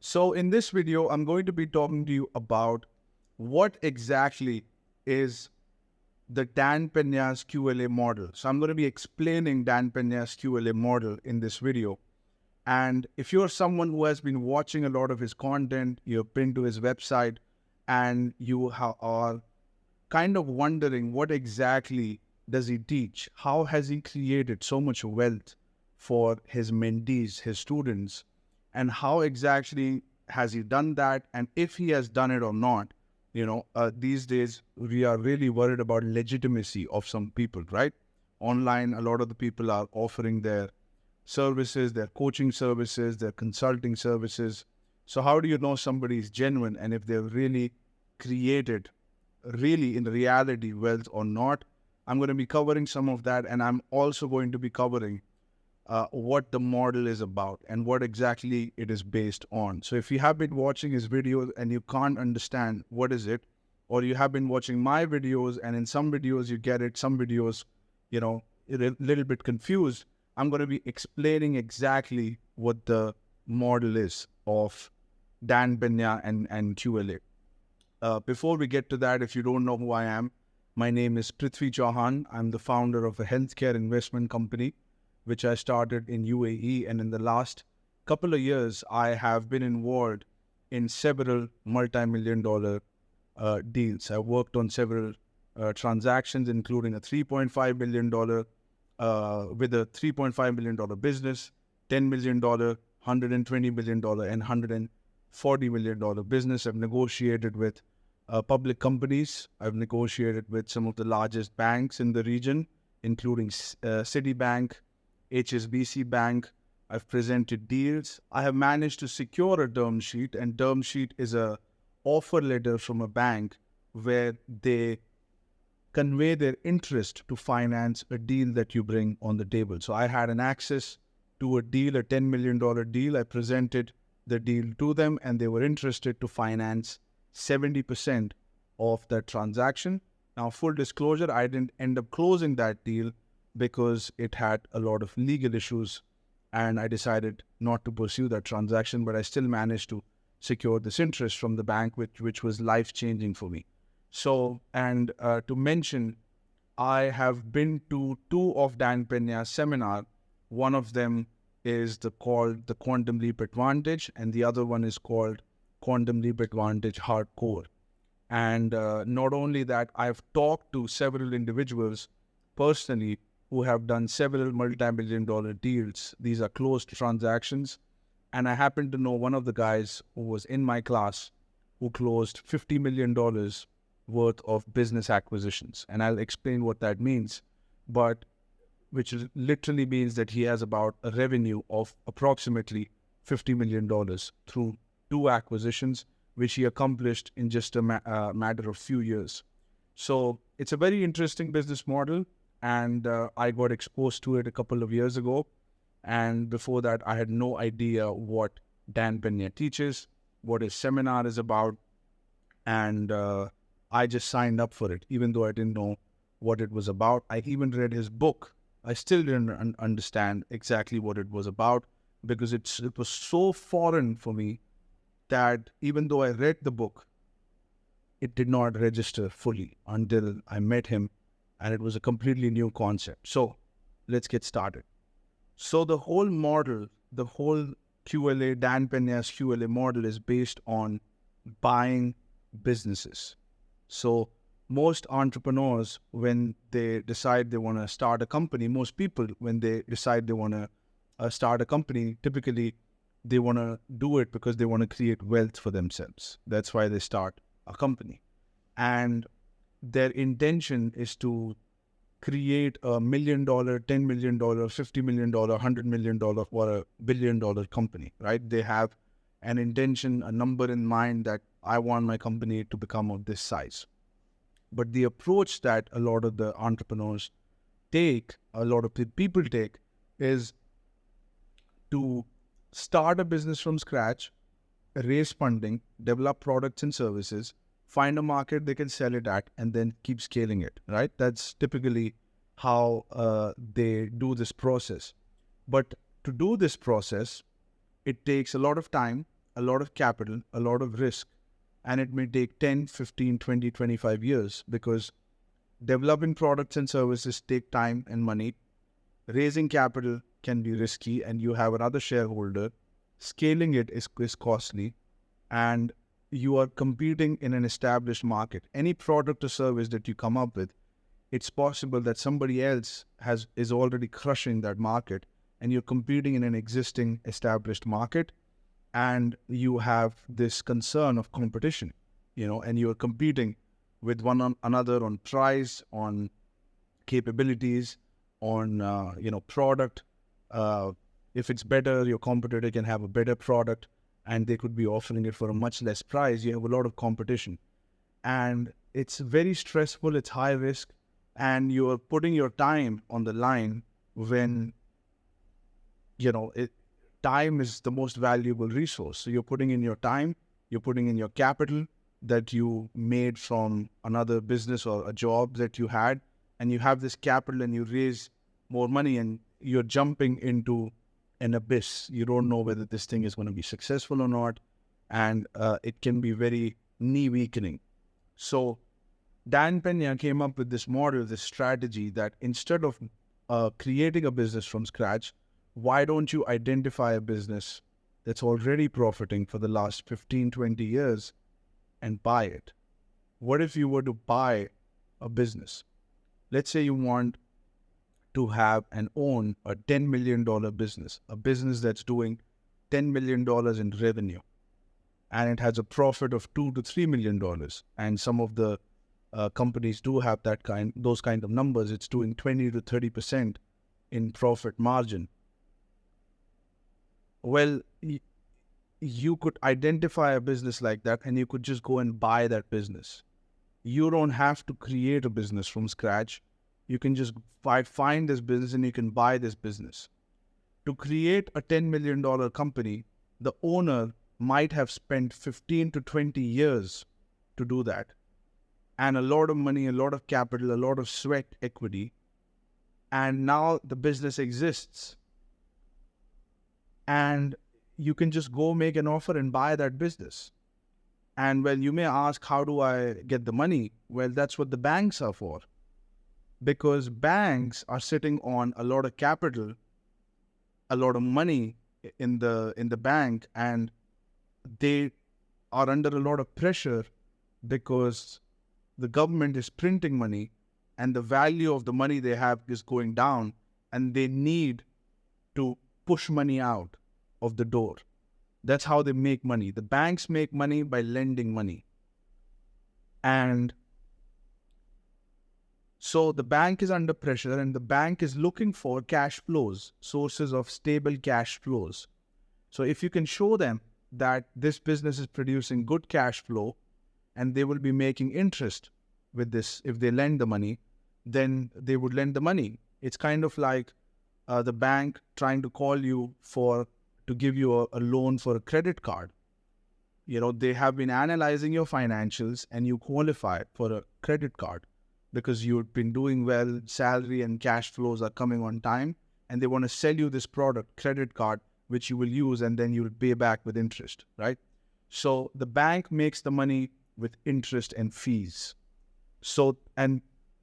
So in this video, I'm going to be talking to you about what exactly is the Dan Pena's QLA model. So I'm going to be explaining Dan Pena's QLA model in this video. And if you're someone who has been watching a lot of his content, you've been to his website, and you are kind of wondering what exactly does he teach? How has he created so much wealth for his mentees, his students? And how exactly has he done that? And if he has done it or not, these days we are really worried about legitimacy of some people, right? Online, a lot of the people are offering their services, their coaching services, their consulting services. So how do you know somebody is genuine and if they've really created really in reality wealth or not? I'm going to be covering some of that, and I'm also going to be covering what the model is about and what exactly it is based on. So if you have been watching his videos and you can't understand what is it, or you have been watching my videos and in some videos you get it, some videos, you're a little bit confused, I'm going to be explaining exactly what the model is of Dan Pena and QLA. Before we get to that, if you don't know who I am, my name is Prithvi Chauhan. I'm the founder of a healthcare investment company, which I started in UAE. And in the last couple of years, I have been involved in several multi-million dollar deals. I worked on several transactions, including a $3.5 million with a $3.5 million business, $10 million, $120 million, and $140 million business. I've negotiated with public companies. I've negotiated with some of the largest banks in the region, including Citibank, HSBC Bank. I've presented deals. I have managed to secure a term sheet, and term sheet is a offer letter from a bank where they convey their interest to finance a deal that you bring on the table. So I had an access to a deal, a $10 million deal. I presented the deal to them, and they were interested to finance 70% of that transaction. Now, full disclosure, I didn't end up closing that deal because it had a lot of legal issues, and I decided not to pursue that transaction, but I still managed to secure this interest from the bank, which was life-changing for me. So, and to mention, I have been to two of Dan Pena's seminar. One of them is called the Quantum Leap Advantage, and the other one is called Quantum Leap Advantage Hardcore. And not only that, I've talked to several individuals personally who have done several multi-million dollar deals. These are closed transactions. And I happen to know one of the guys who was in my class who closed $50 million worth of business acquisitions. And I'll explain what that means. But which literally means that he has about a revenue of approximately $50 million through two acquisitions, which he accomplished in just a matter of few years. So it's a very interesting business model, and I got exposed to it a couple of years ago. And before that, I had no idea what Dan Pena teaches, what his seminar is about, and I just signed up for it, even though I didn't know what it was about. I even read his book. I still didn't understand exactly what it was about because it was so foreign for me that even though I read the book, it did not register fully until I met him, and it was a completely new concept. So let's get started. So the whole model, the whole QLA, Dan Pena's QLA model is based on buying businesses. So most entrepreneurs, when they decide they want to start a company, most people, when they decide they want to start a company, typically they want to do it because they want to create wealth for themselves. That's why they start a company. And their intention is to create $1 million, $10 million, $50 million, $100 million, or a $1 billion company, right? They have an intention, a number in mind that I want my company to become of this size. But the approach that a lot of the entrepreneurs take, a lot of the people take, is to start a business from scratch, raise funding, develop products and services, find a market they can sell it at, and then keep scaling it, right? That's typically how they do this process. But to do this process, it takes a lot of time, a lot of capital, a lot of risk, and it may take 10, 15, 20, 25 years because developing products and services take time and money. Raising capital can be risky and you have another shareholder. Scaling it is costly, and you are competing in an established market. Any product or service that you come up with, it's possible that somebody else is already crushing that market and you're competing in an existing established market, and you have this concern of competition, and you're competing with another on price, on capabilities, on product. If it's better, your competitor can have a better product and they could be offering it for a much less price. You have a lot of competition and it's very stressful, it's high risk, and you're putting your time on the line when time is the most valuable resource. So you're putting in your time, you're putting in your capital that you made from another business or a job that you had, and you have this capital and you raise more money and you're jumping into an abyss. You don't know whether this thing is going to be successful or not, and it can be very knee weakening. So Dan Pena came up with this model, this strategy that instead of creating a business from scratch, why don't you identify a business that's already profiting for the last 15, 20 years and buy it? What if you were to buy a business? Let's say you want to have and own a $10 million business, a business that's doing $10 million in revenue, and it has a profit of $2 to $3 million. And some of the companies do have those kind of numbers. It's doing 20 to 30% in profit margin. Well, you could identify a business like that and you could just go and buy that business. You don't have to create a business from scratch. You can just find this business and you can buy this business. To create a $10 million company, the owner might have spent 15 to 20 years to do that. And a lot of money, a lot of capital, a lot of sweat equity. And now the business exists. And you can just go make an offer and buy that business. And well, you may ask, how do I get the money? Well, that's what the banks are for. Because banks are sitting on a lot of capital, a lot of money in the bank, and they are under a lot of pressure because the government is printing money and the value of the money they have is going down, and they need to push money out of the door. That's how they make money. The banks make money by lending money. And so the bank is under pressure and the bank is looking for cash flows, sources of stable cash flows. So if you can show them that this business is producing good cash flow and they will be making interest with this, if they lend the money, then they would lend the money. It's kind of like the bank trying to call you to give you a loan for a credit card. They have been analyzing your financials and you qualify for a credit card because you've been doing well, salary and cash flows are coming on time, and they want to sell you this product, credit card, which you will use and then you'll pay back with interest, right? So the bank makes the money with interest and fees. And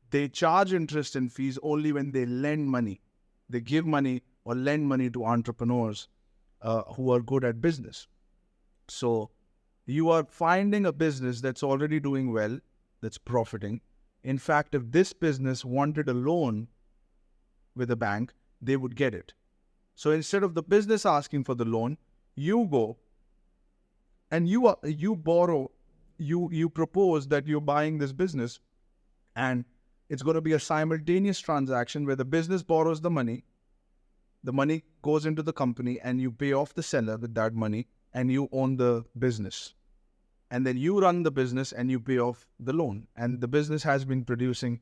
they charge interest and fees only when they lend money. They give money or lend money to entrepreneurs who are good at business. So you are finding a business that's already doing well, that's profiting. In fact, if this business wanted a loan with a bank, they would get it. So instead of the business asking for the loan, you go and you propose that you're buying this business, and it's going to be a simultaneous transaction where the business borrows the money goes into the company, and you pay off the seller with that money, and you own the business. And then you run the business and you pay off the loan. And the business has been producing,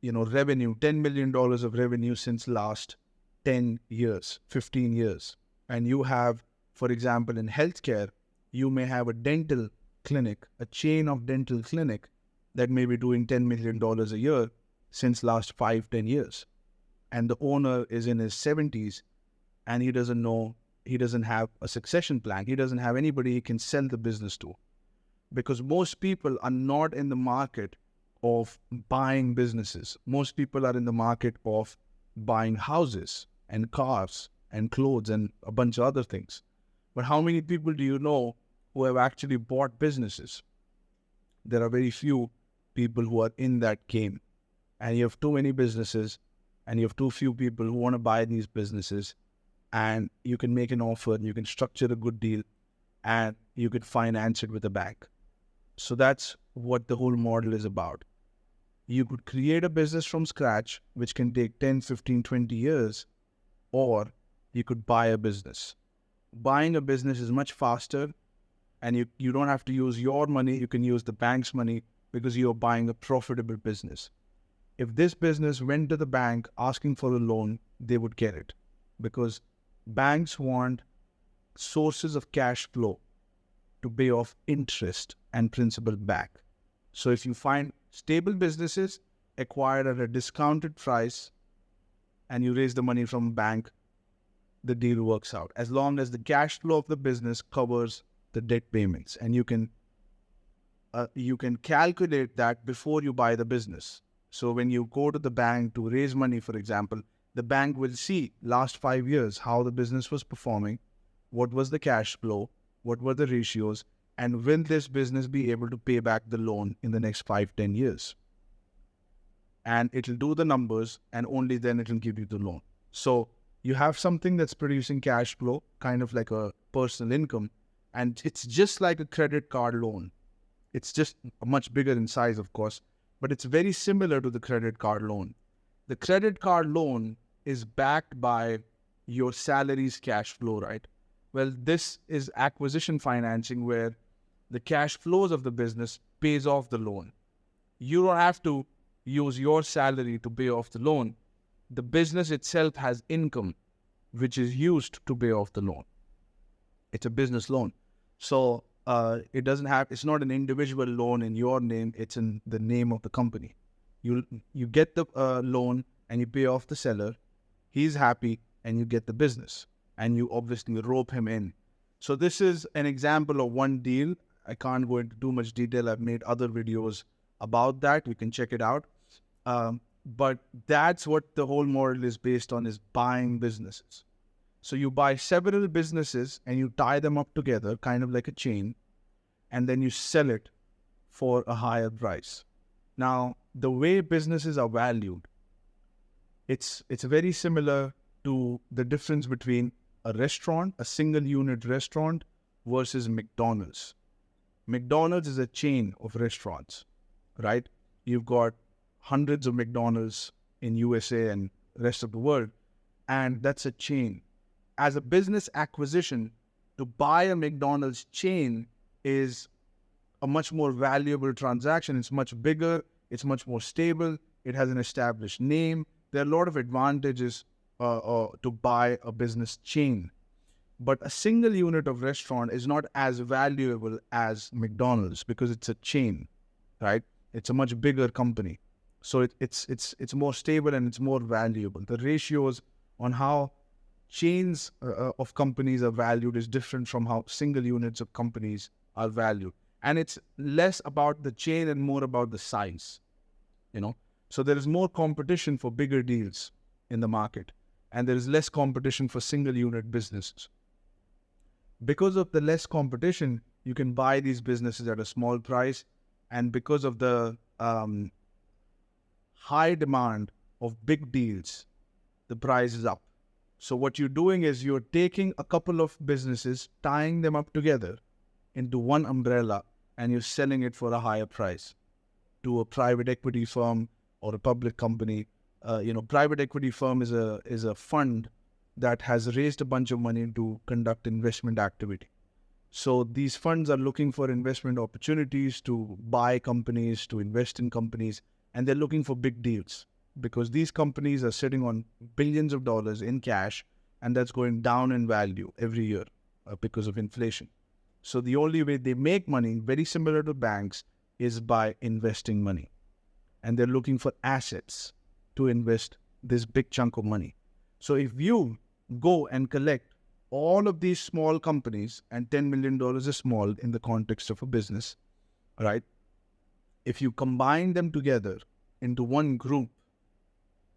revenue, $10 million of revenue since last 10 years, 15 years. And you have, for example, in healthcare, you may have a dental clinic, a chain of dental clinic that may be doing $10 million a year since last 5-10 years. And the owner is in his 70s and he doesn't know he doesn't have a succession plan. He doesn't have anybody he can sell the business to, because most people are not in the market of buying businesses. Most people are in the market of buying houses and cars and clothes and a bunch of other things. But how many people do you know who have actually bought businesses? There are very few people who are in that game. And you have too many businesses and you have too few people who want to buy these businesses, and you can make an offer, you can structure a good deal, and you could finance it with a bank. So that's what the whole model is about. You could create a business from scratch, which can take 10, 15, 20 years, or you could buy a business. Buying a business is much faster, and you don't have to use your money, you can use the bank's money, because you're buying a profitable business. If this business went to the bank asking for a loan, they would get it, because banks want sources of cash flow to pay off interest and principal back. So if you find stable businesses acquired at a discounted price and you raise the money from a bank, the deal works out, as long as the cash flow of the business covers the debt payments. And you can calculate that before you buy the business. So when you go to the bank to raise money, for example, the bank will see last 5 years how the business was performing, what was the cash flow, what were the ratios, and will this business be able to pay back the loan in the next 5, 10 years? And it'll do the numbers, and only then it'll give you the loan. So you have something that's producing cash flow, kind of like a personal income, and it's just like a credit card loan. It's just much bigger in size, of course, but it's very similar to the credit card loan. The credit card loan is backed by your salary's cash flow, right? Well, this is acquisition financing, where the cash flows of the business pays off the loan. You don't have to use your salary to pay off the loan. The business itself has income, which is used to pay off the loan. It's a business loan. So it's not an individual loan in your name, it's in the name of the company. You get the loan and you pay off the seller, he's happy, and you get the business. And you obviously rope him in. So this is an example of one deal. I can't go into too much detail. I've made other videos about that. You can check it out. But that's what the whole model is based on, is buying businesses. So you buy several businesses and you tie them up together, kind of like a chain, and then you sell it for a higher price. Now, the way businesses are valued, it's very similar to the difference between a restaurant, a single unit restaurant, versus McDonald's. McDonald's is a chain of restaurants, right? You've got hundreds of McDonald's in USA and rest of the world, and that's a chain. As a business acquisition, to buy a McDonald's chain is a much more valuable transaction. It's much bigger, it's much more stable, it has an established name. There are a lot of advantages to buy a business chain. But a single unit of restaurant is not as valuable as McDonald's, because it's a chain, right? It's a much bigger company. So it's more stable and it's more valuable. The ratios on how chains of companies are valued is different from how single units of companies are valued. And it's less about the chain and more about the size, So there is more competition for bigger deals in the market, and there is less competition for single unit businesses. Because of the less competition, you can buy these businesses at a small price, and because of the high demand of big deals, the price is up. So what you're doing is you're taking a couple of businesses, tying them up together into one umbrella, and you're selling it for a higher price to a private equity firm or a public company. Private equity firm is a fund that has raised a bunch of money to conduct investment activity. So these funds are looking for investment opportunities to buy companies, to invest in companies, and they're looking for big deals, because these companies are sitting on billions of dollars in cash, and that's going down in value every year because of inflation. So the only way they make money, very similar to banks, is by investing money. And they're looking for assets to invest this big chunk of money. So if you go and collect all of these small companies, and $10 million is small in the context of a business, right? If you combine them together into one group,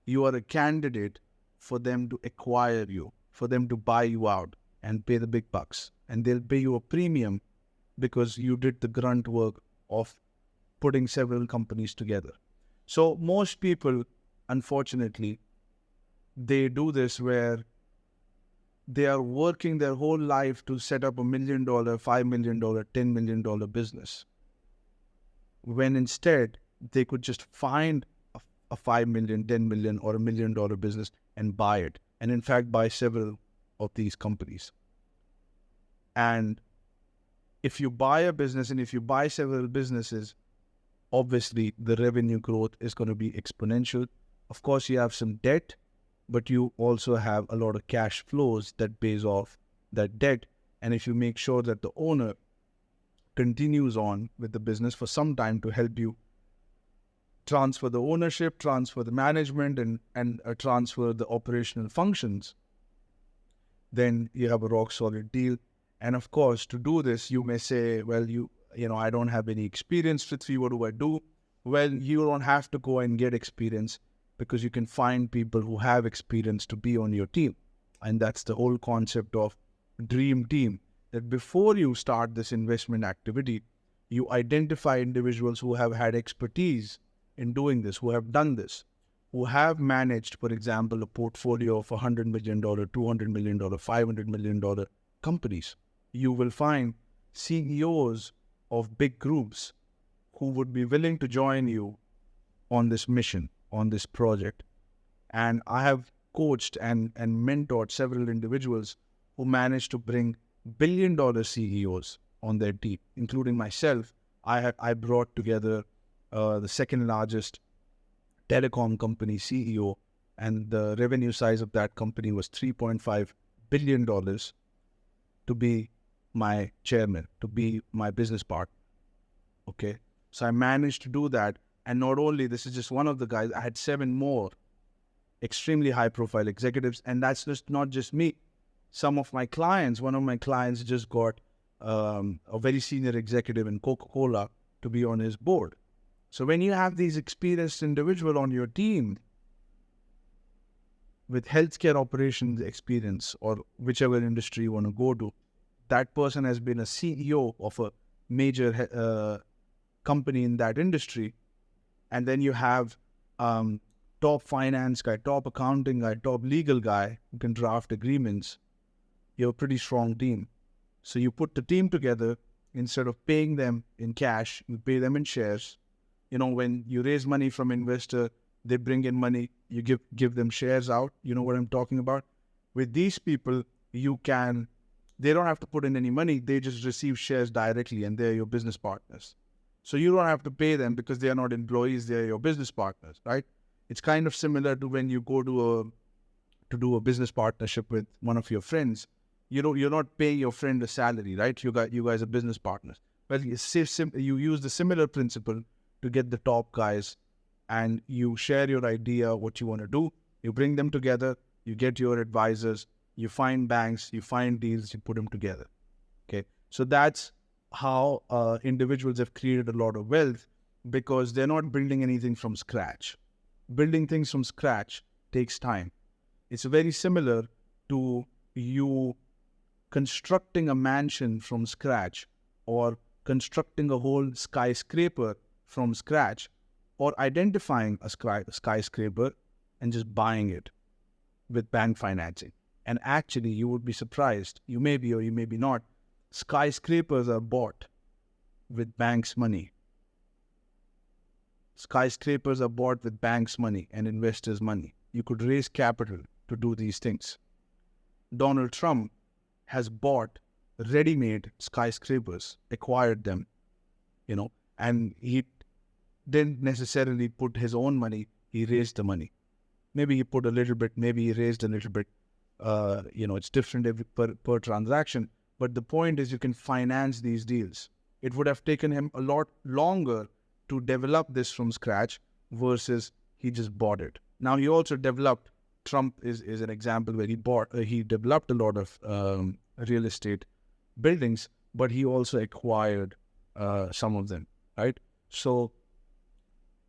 you are a candidate for them to acquire you, for them to buy you out and pay the big bucks. And they'll pay you a premium because you did the grunt work of putting several companies together. So most people, unfortunately, they do this where they are working their whole life to set up $1 million, $5 million, $10 million business, when instead they could just find a 5 million, 10 million, or $1 million business and buy it. And in fact, buy several of these companies. And if you buy a business and if you buy several businesses, obviously the revenue growth is going to be exponential. Of course, you have some debt, but you also have a lot of cash flows that pays off that debt. And if you make sure that the owner continues on with the business for some time to help you transfer the ownership, transfer the management, and transfer the operational functions, then you have a rock solid deal. And of course, to do this, you may say, well, I don't have any experience, Prithvi, what do I do? Well, you don't have to go and get experience, because you can find people who have experience to be on your team. And that's the whole concept of dream team, that before you start this investment activity, you identify individuals who have had expertise in doing this, who have done this, who have managed, for example, a portfolio of $100 million, $200 million, $500 million companies. You will find CEOs of big groups who would be willing to join you on this mission, on this project. And I have coached and mentored several individuals who managed to bring billion-dollar CEOs on their team, including myself. I brought together the second largest telecom company CEO, and the revenue size of that company was $3.5 billion, to be my chairman, to be my business partner. Okay. So I managed to do that. And not only, this is just one of the guys, I had 7 more extremely high profile executives. And that's just not just me. Some of my clients, one of my clients just got a very senior executive in Coca-Cola to be on his board. So when you have these experienced individuals on your team with healthcare operations experience, or whichever industry you want to go to, that person has been a CEO of a major company in that industry. And then you have top finance guy, top accounting guy, top legal guy who can draft agreements. You have a pretty strong team. So you put the team together. Instead of paying them in cash, you pay them in shares. When you raise money from investor, they bring in money, you give them shares out. You know what I'm talking about? With these people, they don't have to put in any money. They just receive shares directly, and they're your business partners. So you don't have to pay them because they are not employees. They're your business partners, right? It's kind of similar to when you go to do a business partnership with one of your friends. You're not paying your friend a salary, right? You guys are business partners. Well, you use the similar principle to get the top guys, and you share your idea, what you want to do. You bring them together. You get your advisors. You find banks. You find deals. You put them together. Okay, so that's how individuals have created a lot of wealth, because they're not building anything from scratch. Building things from scratch takes time. It's very similar to you constructing a mansion from scratch, or constructing a whole skyscraper from scratch, or identifying a skyscraper and just buying it with bank financing. And actually, you would be surprised, you may be or you may be not, skyscrapers are bought with banks' money. Skyscrapers are bought with banks' money and investors' money. You could raise capital to do these things. Donald Trump has bought ready-made skyscrapers, acquired them, and he didn't necessarily put his own money. He raised the money. Maybe he put a little bit, maybe he raised a little bit. It's different per transaction. But the point is, you can finance these deals. It would have taken him a lot longer to develop this from scratch versus he just bought it. Now, he also developed Trump is an example where he developed a lot of real estate buildings, but he also acquired some of them, right? So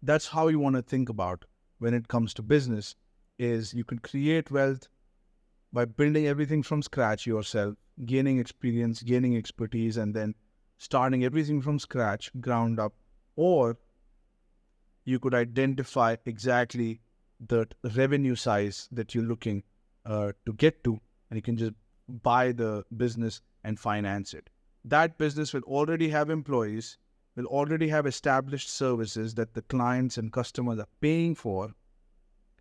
that's how you want to think about when it comes to business, is you can create wealth by building everything from scratch yourself, gaining experience, gaining expertise, and then starting everything from scratch, ground up. Or you could identify exactly the revenue size that you're looking to get to, and you can just buy the business and finance it. That business will already have employees, will already have established services that the clients and customers are paying for,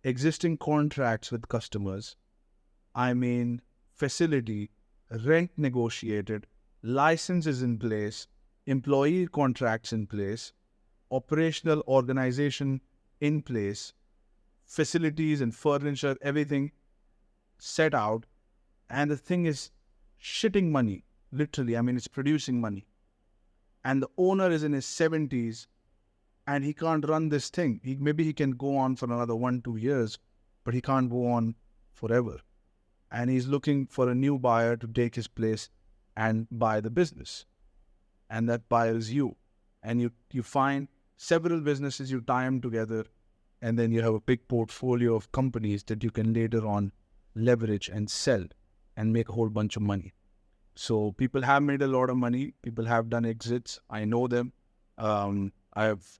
existing contracts with customers, facility, rent negotiated, licenses in place, employee contracts in place, operational organization in place, facilities and furniture, everything set out. And the thing is shitting money, literally. It's producing money. And the owner is in his 70s and he can't run this thing. Maybe he can go on for another 1-2 years, but he can't go on forever. And he's looking for a new buyer to take his place and buy the business. And that buyer is you. And you find several businesses, you tie them together, and then you have a big portfolio of companies that you can later on leverage and sell and make a whole bunch of money. So people have made a lot of money. People have done exits. I know them. I've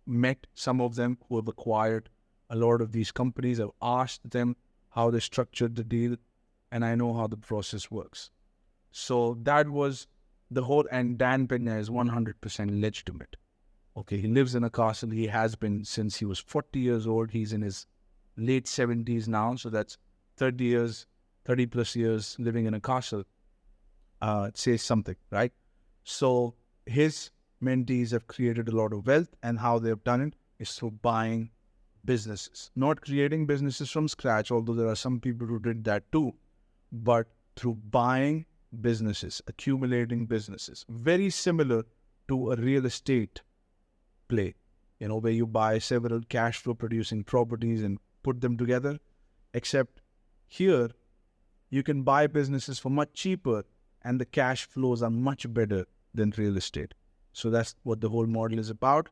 met some of them who have acquired a lot of these companies. I've asked them how they structured the deal, and I know how the process works. So that was the whole, and Dan Pena is 100% legitimate. Okay, he lives in a castle. He has been since he was 40 years old. He's in his late 70s now, so that's 30 plus years living in a castle. It says something, right? So his mentees have created a lot of wealth, and how they've done it is through buying businesses, not creating businesses from scratch, although there are some people who did that too, but through buying businesses, accumulating businesses, very similar to a real estate play, where you buy several cash flow producing properties and put them together, except here you can buy businesses for much cheaper and the cash flows are much better than real estate. So that's what the whole model is about.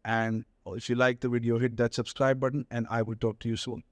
And if you like the video, hit that subscribe button, and I will talk to you soon.